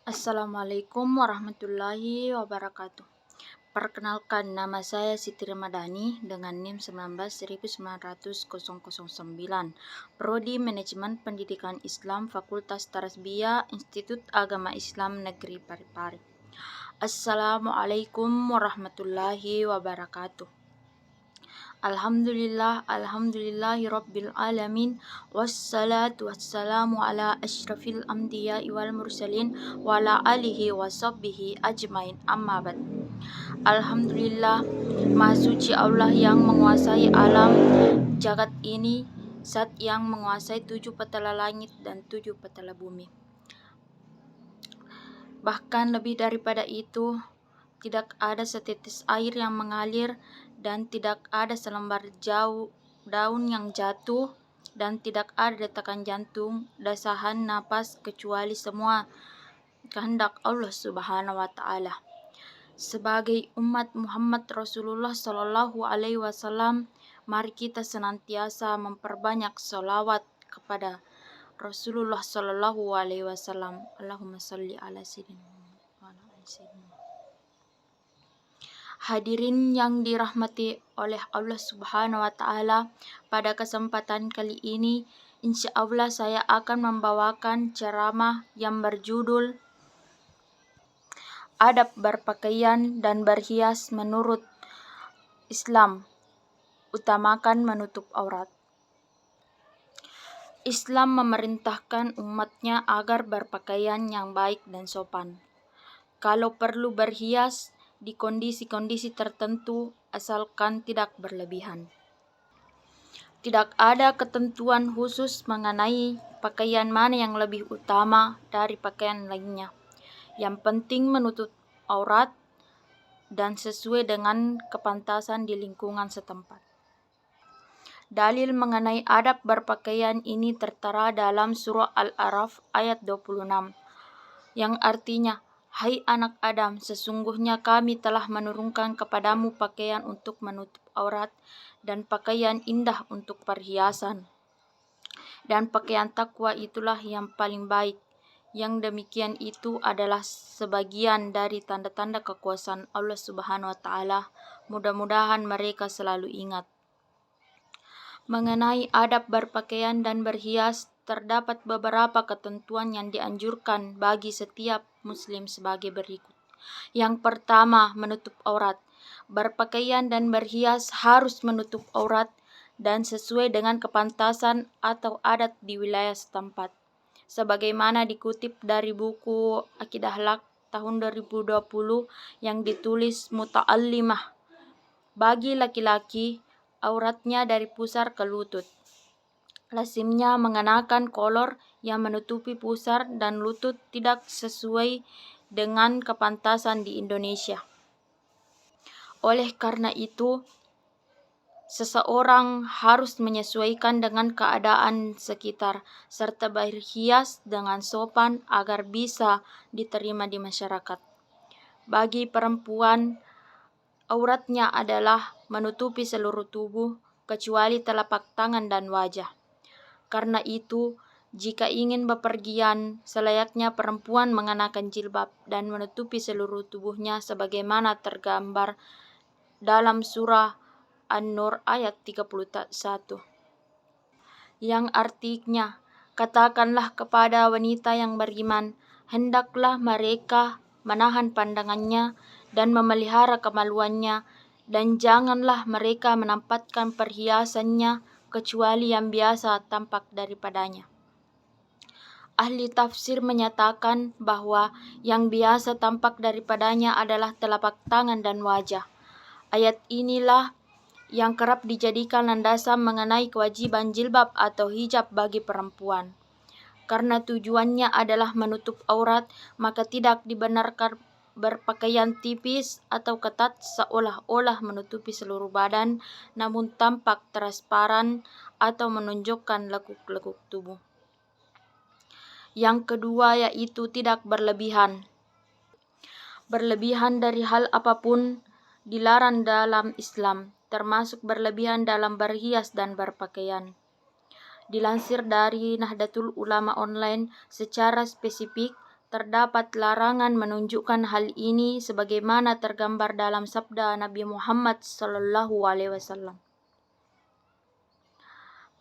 Assalamualaikum warahmatullahi wabarakatuh. Perkenalkan, nama saya Siti Ramadhani dengan NIM 19.900.009, Prodi Manajemen Pendidikan Islam, Fakultas Tarasbiyah, Institut Agama Islam Negeri Parepare. Assalamualaikum warahmatullahi wabarakatuh. Alhamdulillahi Rabbil Alamin. Wassalatu wassalamu ala asyrafil anbiya'i wal mursalin wa ala alihi wa sahbihi ajmain, amma ba'd. Alhamdulillah, Maha Suci Allah yang menguasai alam jagat ini, Zat yang menguasai 7 petala langit dan 7 petala bumi. Bahkan lebih daripada itu, tidak ada setetes air yang mengalir, dan tidak ada selembar daun yang jatuh, dan tidak ada detakan jantung, desahan napas, kecuali semua kehendak Allah Subhanahu wa Ta'ala. Sebagai umat Muhammad Rasulullah Sallallahu Alaihi Wasallam, mari kita senantiasa memperbanyak sholawat kepada Rasulullah Sallallahu Alaihi Wasallam. Allahumma salli ala sayyidina wa ala ali sayyidina. Hadirin yang dirahmati oleh Allah Subhanahu wa Ta'ala, pada kesempatan kali ini insya Allah saya akan membawakan ceramah yang berjudul Adab Berpakaian dan Berhias Menurut Islam, Utamakan Menutup Aurat. Islam memerintahkan umatnya agar berpakaian yang baik dan sopan. Kalau perlu berhias di kondisi-kondisi tertentu, asalkan tidak berlebihan. Tidak ada ketentuan khusus mengenai pakaian mana yang lebih utama dari pakaian lainnya. Yang penting menutup aurat dan sesuai dengan kepantasan di lingkungan setempat. Dalil mengenai adab berpakaian ini tertera dalam surah Al-A'raf ayat 26, yang artinya, "Hai anak Adam, sesungguhnya kami telah menurunkan kepadamu pakaian untuk menutup aurat dan pakaian indah untuk perhiasan. Dan pakaian takwa itulah yang paling baik." Yang demikian itu adalah sebagian dari tanda-tanda kekuasaan Allah Subhanahu wa Ta'ala. Mudah-mudahan mereka selalu ingat. Mengenai adab berpakaian dan berhias, terdapat beberapa ketentuan yang dianjurkan bagi setiap muslim sebagai berikut. Yang pertama, menutup aurat. Berpakaian dan berhias harus menutup aurat dan sesuai dengan kepantasan atau adat di wilayah setempat. Sebagaimana dikutip dari buku Akidah Akhlak tahun 2020 yang ditulis Muta'allimah. Bagi laki-laki, auratnya dari pusar ke lutut. Lazimnya mengenakan kolor yang menutupi pusar dan lutut tidak sesuai dengan kepantasan di Indonesia. Oleh karena itu, seseorang harus menyesuaikan dengan keadaan sekitar, serta berhias dengan sopan agar bisa diterima di masyarakat. Bagi perempuan, auratnya adalah menutupi seluruh tubuh, kecuali telapak tangan dan wajah. Karena itu, jika ingin bepergian, selayaknya perempuan mengenakan jilbab dan menutupi seluruh tubuhnya sebagaimana tergambar dalam surah An-Nur ayat 31. Yang artinya, katakanlah kepada wanita yang beriman, hendaklah mereka menahan pandangannya dan memelihara kemaluannya, dan janganlah mereka menampakkan perhiasannya kecuali yang biasa tampak daripadanya. Ahli tafsir menyatakan bahwa yang biasa tampak daripadanya adalah telapak tangan dan wajah. Ayat inilah yang kerap dijadikan landasan mengenai kewajiban jilbab atau hijab bagi perempuan. Karena tujuannya adalah menutup aurat, maka tidak dibenarkan berpakaian tipis atau ketat seolah-olah menutupi seluruh badan, namun tampak transparan atau menunjukkan lekuk-lekuk tubuh. Yang kedua yaitu tidak berlebihan. Berlebihan dari hal apapun dilarang dalam Islam, termasuk berlebihan dalam berhias dan berpakaian. Dilansir dari Nahdlatul Ulama Online, secara spesifik terdapat larangan menunjukkan hal ini sebagaimana tergambar dalam sabda Nabi Muhammad SAW.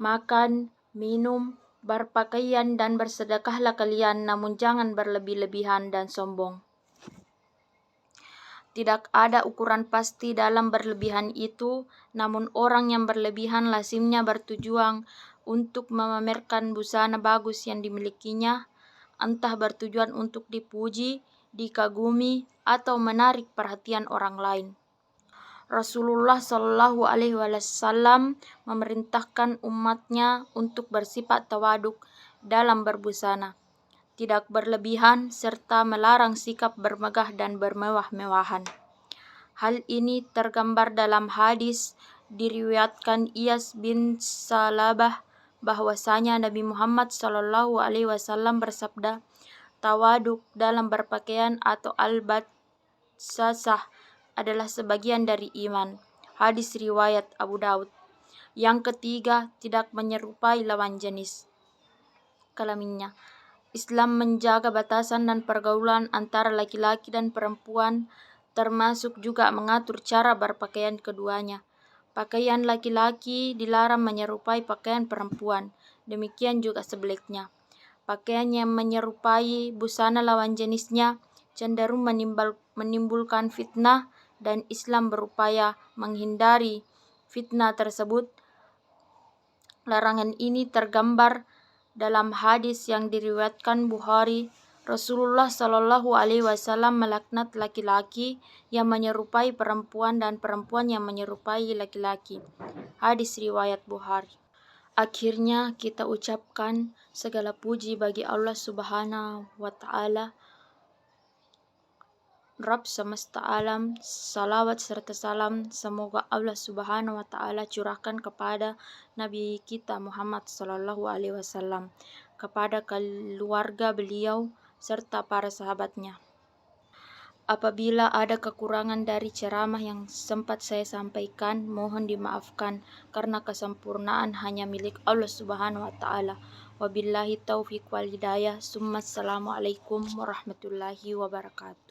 Makan, minum, berpakaian, dan bersedekahlah kalian, namun jangan berlebih-lebihan dan sombong. Tidak ada ukuran pasti dalam berlebihan itu, namun orang yang berlebihan lazimnya bertujuan untuk memamerkan busana bagus yang dimilikinya, entah bertujuan untuk dipuji, dikagumi, atau menarik perhatian orang lain. Rasulullah Shallallahu Alaihi Wasallam memerintahkan umatnya untuk bersifat tawaduk dalam berbusana, tidak berlebihan, serta melarang sikap bermegah dan bermewah-mewahan. Hal ini tergambar dalam hadis diriwayatkan Iyas bin Salabah bahwasanya Nabi Muhammad Shallallahu Alaihi Wasallam bersabda, tawaduk dalam berpakaian atau al-batsasah adalah sebagian dari iman. Hadis riwayat Abu Daud. Yang ketiga, tidak menyerupai lawan jenis kelaminnya. Islam menjaga batasan dan pergaulan antara laki-laki dan perempuan, termasuk juga mengatur cara berpakaian keduanya. Pakaian laki-laki dilarang menyerupai pakaian perempuan, demikian juga sebaliknya. Pakaian yang menyerupai busana lawan jenisnya cenderung menimbulkan fitnah, dan Islam berupaya menghindari fitnah tersebut. Larangan ini tergambar dalam hadis yang diriwayatkan Bukhari. Rasulullah Shallallahu Alaihi Wasallam melaknat laki-laki yang menyerupai perempuan dan perempuan yang menyerupai laki-laki. Hadis riwayat Bukhari. Akhirnya kita ucapkan segala puji bagi Allah Subhanahu wa Ta'ala, Rabb semesta alam. Salawat serta salam semoga Allah Subhanahu wa Ta'ala curahkan kepada Nabi kita Muhammad Sallallahu Alaihi Wasallam, kepada keluarga beliau serta para sahabatnya. Apabila ada kekurangan dari ceramah yang sempat saya sampaikan, mohon dimaafkan karena kesempurnaan hanya milik Allah Subhanahu wa Ta'ala. Wabillahi taufiq wal hidayah. Assalamualaikum warahmatullahi wabarakatuh.